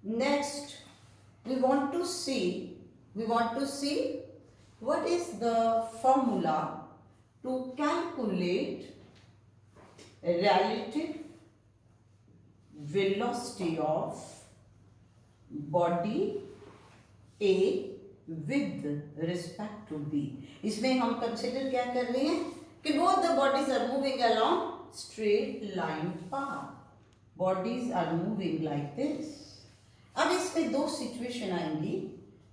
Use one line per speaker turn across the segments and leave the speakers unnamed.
Next, we want to see what is the formula to calculate relative velocity of body A with respect to B. इसमें हम consider क्या कर रहे हैं कि both the bodies are moving along straight line path. Bodies are moving like this. अब इसमें दो सिचुएशन आएंगी.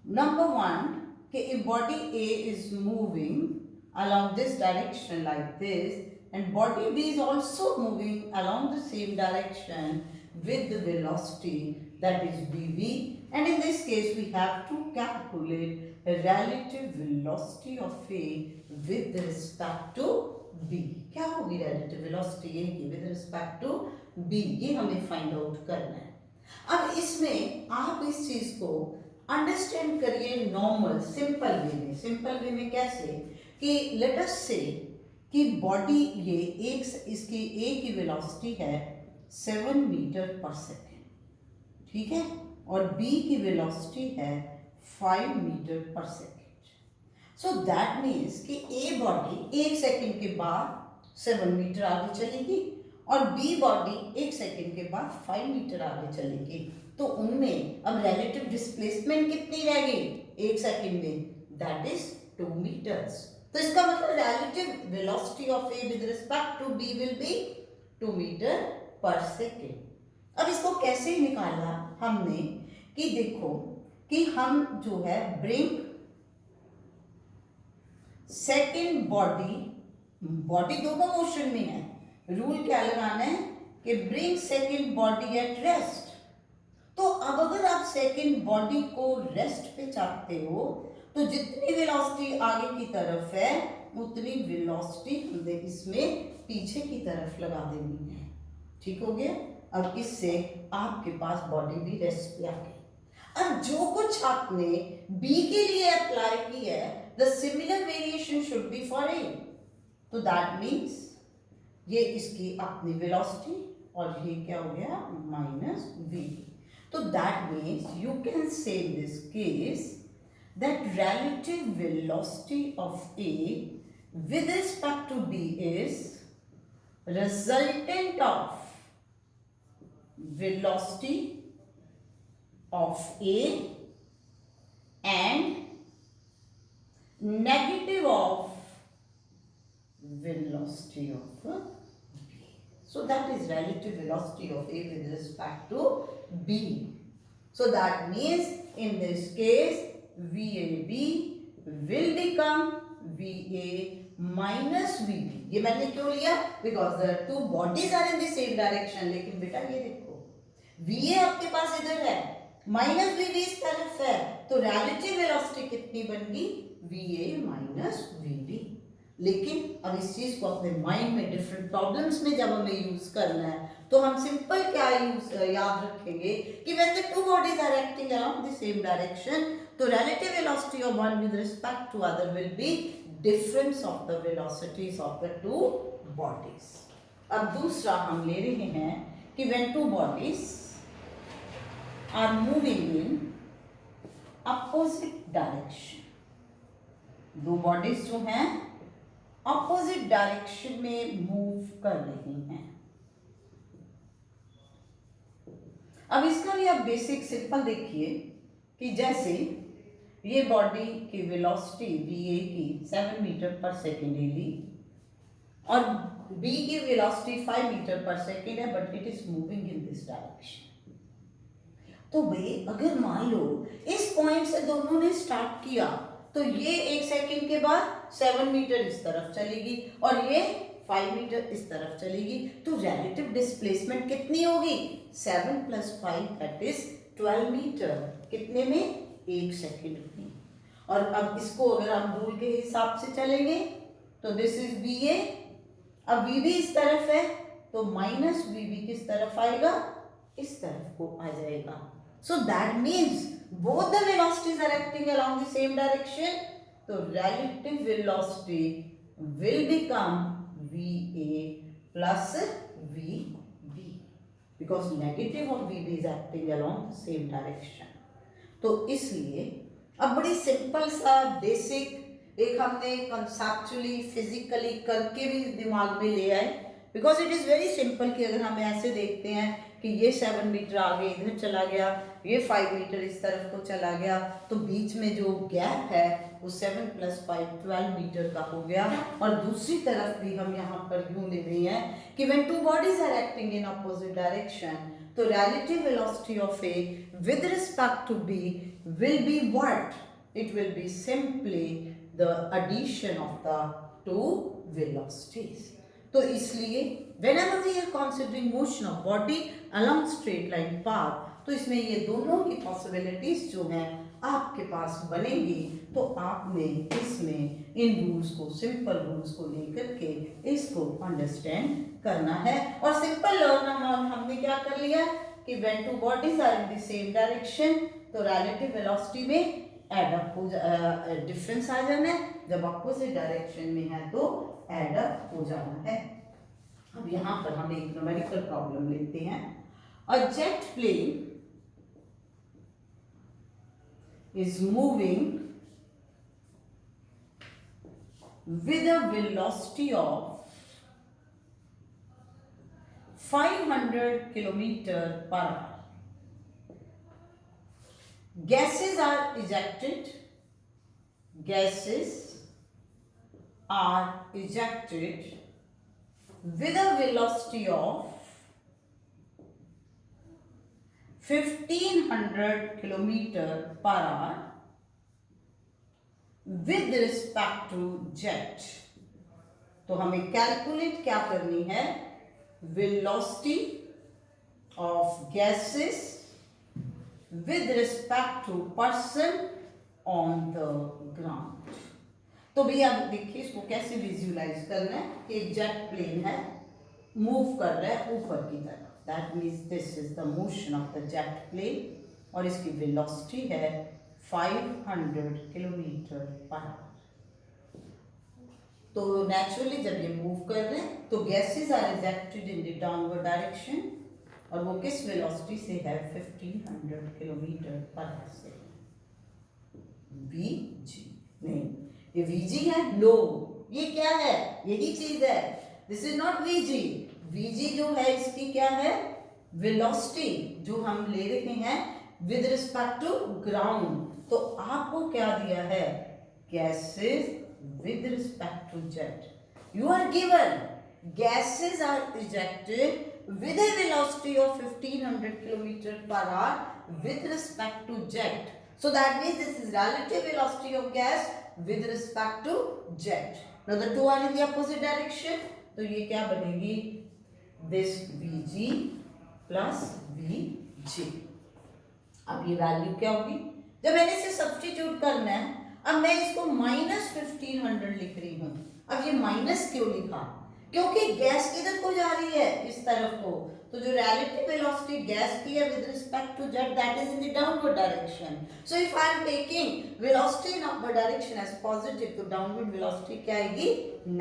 नंबर वन कि if body A is moving along this direction like this and body B is also moving along the same direction with the velocity that is BV, and in this case we have to calculate a relative velocity of A with respect to B. क्या होगी relative velocity A की with respect to B? ये हमें find out करना है. अब इसमें आप इस चीज को अंडरस्टैंड करिए नॉर्मल सिंपल वे में कैसे कि लेट अस से कि बॉडी ये इसकी ए की वेलोसिटी है 7 मीटर पर सेकेंड, ठीक है, और बी की वेलोसिटी है 5 metre per second. So that means कि ए बॉडी 1 सेकेंड के बाद 7 मीटर आगे चलेगी और बी बॉडी 1 सेकेंड के बाद 5 मीटर आगे चलेगी. तो उनमें अब रिलेटिव डिस्प्लेसमेंट कितनी रह गई 1 सेकेंड में? That is 2 metres. तो इसका मतलब relative velocity of A with respect to B will be 2 metre per second. अब इसको कैसे निकाला हमने कि देखो कि हम जो है ब्रिंग सेकेंड बॉडी दोनों मोशन में है. रूल क्या लगाना है कि bring second body at rest. तो अब अगर आप सेकेंड बॉडी को रेस्ट पे चाहते हो तो जितनी वेलोसिटी आगे की तरफ है उतनी वेलोसिटी हमें इसमें पीछे की तरफ लगा देनी है. ठीक हो गया. अब इससे आपके पास बॉडी भी रेस्ट पे आ गई. अब जो कुछ आपने बी के लिए अप्लाई की है the similar variation should be for a. तो दैट मीन्स ये इसकी अपनी वेलोसिटी और ये क्या हो गया माइनस वी. तो that means you can say in this case that relative velocity of A with respect to B is resultant of velocity of A and negative of velocity of B. So that is relative velocity of A with respect to B. So that means in this case VAB will become VA minus VB. ये मैंने क्यों लिया? Because the two bodies are in the same direction. लेकिन बेटा ये देखो VA आपके पास इधर है माइनस VB इस तरफ है तो relative velocity कितनी बन गई VA minus VB. लेकिन अब इस चीज को अपने माइंड में डिफरेंट प्रॉब्लम्स में जब हमें यूज करना है तो हम सिंपल क्या याद रखेंगे कि when the two bodies are acting along the same direction तो relative velocity of one with respect to other will be difference of the velocities of the two bodies. अब दूसरा हम ले रहे हैं कि when two bodies are moving in opposite direction, दो bodies जो हैं ऑपोजिट डायरेक्शन में मूव कर रही हैं. अब इसका भी आप बेसिक सिंपल देखिए कि जैसे ये बॉडी की वेलोसिटी VA की 7 मीटर पर सेकेंड ली और B की वेलोसिटी 5 मीटर पर सेकेंड है but it is moving in this direction. तो भाई अगर मान लो इस पॉइंट से दोनों ने स्टार्ट किया तो ये 1 सेकेंड के बाद 7 मीटर इस तरफ चलेगी और ये 5 मीटर इस तरफ चलेगी. तो रिलेटिव डिस्प्लेसमेंट कितनी होगी 7 + 5 दैट इज 12 मीटर. कितने में 1 सेकेंड में. और अब इसको अगर आप रूल के हिसाब से चलेंगे तो दिस इज VA. अब VB इस तरफ है तो माइनस VB किस तरफ आएगा इस तरफ को आ जाएगा. So that means both the velocities are acting along the same direction. So relative velocity will become VA plus VB. because negative of VB is acting along the same direction. तो इसलिए अब बड़ी सिंपल सा basic एक हमने conceptually physically करके भी दिमाग में ले आए, because it is very simple कि अगर हम ऐसे देखते हैं कि ये 7 मीटर आगे इधर चला गया, ये 5 मीटर इस तरफ को चला गया, तो बीच में जो गैप है वो 7 + 5 12 मीटर का हो गया। और दूसरी तरफ भी हम यहाँ पर यूँ ले रहे हैं कि when two bodies are acting in opposite direction, तो relative velocity of A with respect to B will be what? It will be simply the addition of the two velocities. तो इसलिए whenever we are considering motion of body along straight line path, तो इसमें ये दोनों की possibilities जो हैं आपके पास बनेंगी। तो आपने इसमें इन रूल्स को, सिंपल रूल्स को लेकर के इसको अंडरस्टैंड करना है। और सिंपल लर्न हमने क्या कर लिया कि when two bodies are in the same direction, तो रिलेटिव वेलोसिटी में एड अप हो डिफरेंस आ जाना है, जब अपोजिट डायरेक्शन में है तो एड अप हो जाना है। अब यहाँ पर हम एक न्यूमेरिकल प्रॉब्लम लेते हैं। A jet plane is moving with a velocity of 500 kilometer per hour. Gases are ejected. Gases are ejected with a velocity of 1500 kilometer per hour with respect to jet. तो हमें calculate क्या करनी है? Velocity of gases with respect to person on the ground. तो भैया देखिए इसको कैसे विजुअलाइज करना है कि एक जेट प्लेन है, मूव कर रहा है ऊपर की तरफ, that means this is the motion of the jet plane और इसकी वेलोसिटी है 500 किलोमीटर पर आवर। तो नेचुरली जब ये मूव कर रहे हैं तो gases are ejected in the downward direction और वो किस वेलोसिटी से है? 1500 किलोमीटर पर आवर से। VG नहीं, ये VG है? नो, ये क्या है? यही चीज है, this is not VG। VG जो है इसकी क्या है? वेलोसिटी जो हम ले रहे हैं विद रिस्पेक्ट टू ग्राउंड। तो आपको क्या दिया है? Gases with respect to jet. You are given gases are ejected with a velocity of 1500 km per hour with respect to jet. So that means this is relative velocity of gas with respect to jet. Now the two are in the opposite direction. तो ये क्या बनेगी? This Vg plus Vg. अब ये value क्या होगी? जब मैंने इसे सब्स्टिट्यूट करना है, अब मैं इसको -1500 लिख रही हूँ। अब ये माइनस क्यों लिखा? क्योंकि गैस किधर को जा रही है? इस तरफ को। तो जो relative velocity गैस की है with respect to jet, that is in the downward direction. So if I am taking velocity in upward direction as positive, तो downward velocity क्या आएगी?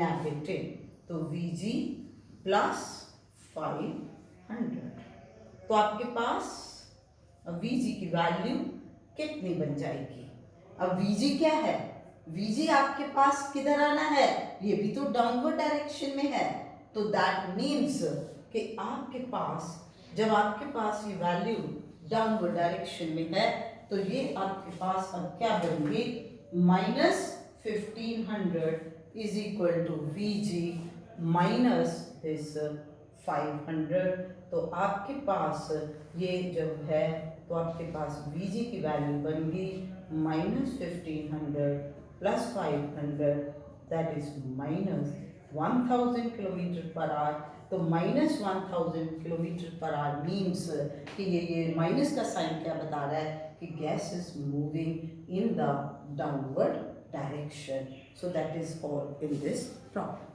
Negative. तो Vg plus 500। तो आपके पास Vg की वैल्यू कितनी बन जाएगी? अब Vg क्या है? Vg आपके पास किधर आना है? ये भी तो डाउनवर्ड डायरेक्शन में है। तो दैट मीन्स कि आपके पास जब आपके पास ये वैल्यू डाउनवर्ड डायरेक्शन में है तो ये आपके पास अब क्या बनेगी? -1500 is equal to Vg minus this 500। तो आपके पास ये जब है तो आपके पास Vg की वैल्यू बन गई -1500 plus 500, that is -1000 kilometre per hour. तो -1000 किलोमीटर पर आवर मीन्स कि ये माइनस का साइन क्या बता रहा है? कि gas is moving in the downward direction. So that is all in this problem.